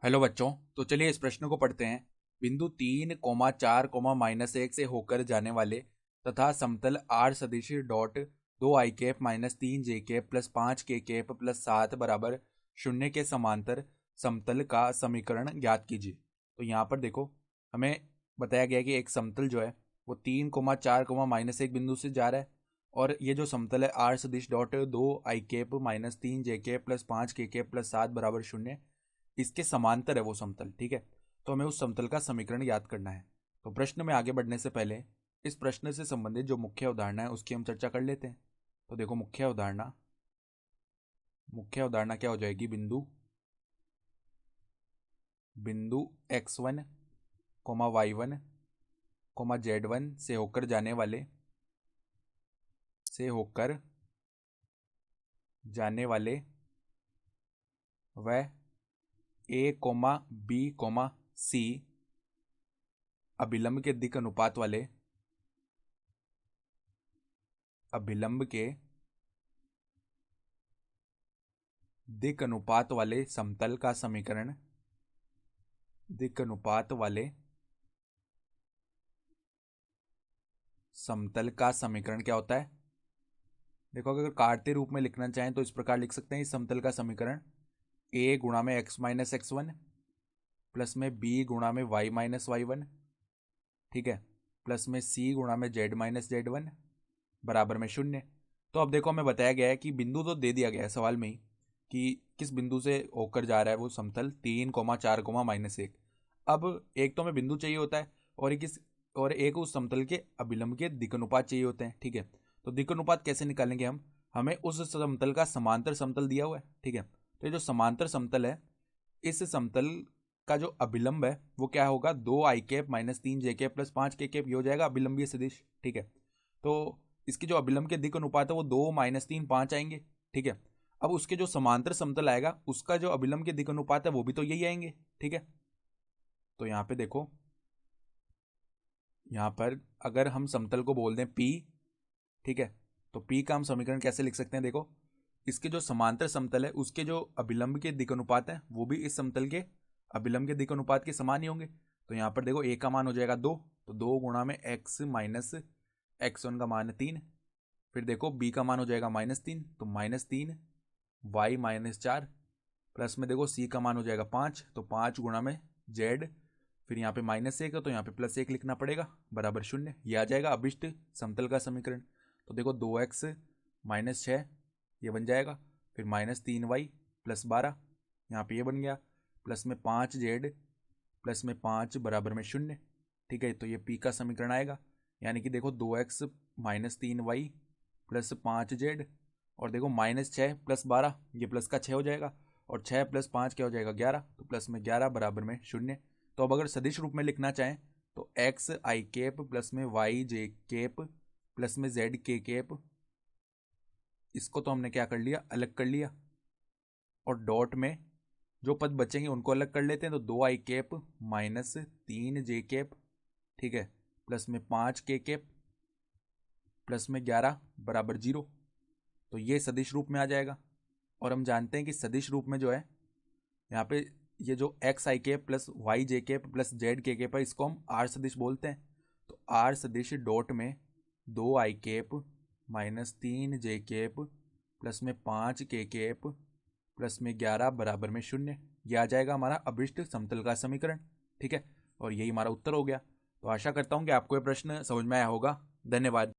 Hello बच्चों। तो चलिए इस प्रश्न को पढ़ते हैं। बिंदु 3, 4, -1 से होकर जाने वाले तथा समतल आर सदिश dot 2i cap -3j cap +5k कैप+7 बराबर 0 के समांतर समतल का समीकरण ज्ञात कीजिए। तो यहाँ पर देखो, हमें बताया गया है कि एक समतल जो है वो 3, 4, -1 बिंदु से जा रहा है, और ये जो समतल है आर सदिश dot 2i cap -3j cap +5k कैप+7 बराबर 0, इसके समांतर है वो समतल। ठीक है, तो हमें उस समतल का समीकरण याद करना है। तो प्रश्न में आगे बढ़ने से पहले इस प्रश्न से संबंधित जो मुख्य अवधारणा है उसकी हम चर्चा कर लेते हैं। तो देखो, मुख्य अवधारणा क्या हो जाएगी? बिंदु बिंदु x1, y1, z1 से होकर जाने वाले वह a, b, c अभिलंब के समतल का समीकरण, दिक् अनुपात वाले समतल का समीकरण क्या होता है? देखो, अगर काटते रूप में लिखना चाहें तो इस प्रकार लिख सकते हैं इस समतल का समीकरण: a गुणा में x-x1 प्लस में b गुणा में y-y1, ठीक है, प्लस में c गुणा में z-z1 बराबर में 0। तो अब देखो, हमें बताया गया है कि बिंदु तो दे दिया गया है सवाल में ही कि किस बिंदु से होकर जा रहा है वो समतल 3, 4, -1। अब एक तो हमें बिंदु चाहिए होता है, और एक उस समतल के अभिलंब के दिक् अनुपात चाहिए होते हैं। ठीक है, तो दिक् अनुपात कैसे निकालेंगे हम? हमें उस समतल का समांतर समतल दिया हुआ है। ठीक है, तो ये जो समांतर समतल है, इस समतल का जो अभिलंब है वो क्या होगा? 2i cap -3j cap +5k cap, ये हो जाएगा अभिलंबीय सदिश। ठीक है, तो इसकी जो अभिलंब के दिक् अनुपात है वो 2, -3, 5 आएंगे। ठीक है, अब उसके जो समांतर समतल आएगा उसका जो अभिलंब के दिक् अनुपात है वो भी तो यही आएंगे। ठीक है, तो यहाँ पे देखो, यहाँ पर अगर हम समतल को बोल दें P, ठीक है, तो P का हम समीकरण कैसे लिख सकते हैं? देखो, इसके जो समांतर समतल है उसके जो अभिलंब के दिक् अनुपात है वो भी इस समतल के अभिलंब के दिक् अनुपात के समान ही होंगे। तो यहाँ पर देखो, a का मान हो जाएगा 2, तो 2 गुणा में x माइनस x1 का मान है 3। फिर देखो, b का मान हो जाएगा -3, तो -3 y-4, प्लस में देखो c का मान हो जाएगा 5, तो 5 गुणा में z, फिर यहाँ पे -1 है तो यहाँ पे +1 लिखना पड़ेगा, बराबर 0। ये आ जाएगा अभिष्ट समतल का समीकरण। तो देखो, 2x-6 ये बन जाएगा, फिर -3y +12 यहाँ पे ये बन गया, प्लस में 5z प्लस में 5 बराबर में 0। ठीक है, तो ये p का समीकरण आएगा। यानी कि देखो, 2x-3y +5z, और देखो -6 +12, ये प्लस का 6 हो जाएगा, और 6 + 5 क्या हो जाएगा? 11, तो प्लस में 11 बराबर में 0। तो अब अगर सदिश रूप में लिखना चाहें तो x i कैप प्लस में y j कैप प्लस में z k कैप, इसको तो हमने क्या कर लिया? अलग कर लिया, और डॉट में जो पद बचेंगे उनको अलग कर लेते हैं। तो 2i कैप -3j कैप, ठीक है, प्लस में 5k कैप प्लस में 11 बराबर 0। तो ये सदिश रूप में आ जाएगा, और हम जानते हैं कि सदिश रूप में जो है यहाँ पे ये जो एक्स आई कैप प्लस वाई जे कैप प्लस जेड के कैप है, इसको हम आर सदिश बोलते हैं। तो आर सदिश डॉट में 2i cap -3j cap plus में 5k कैप प्लस में 11 बराबर में 0, ये आ जाएगा हमारा अभिष्ट समतल का समीकरण। ठीक है, और यही हमारा उत्तर हो गया। तो आशा करता हूँ कि आपको ये प्रश्न समझ में आया होगा। धन्यवाद।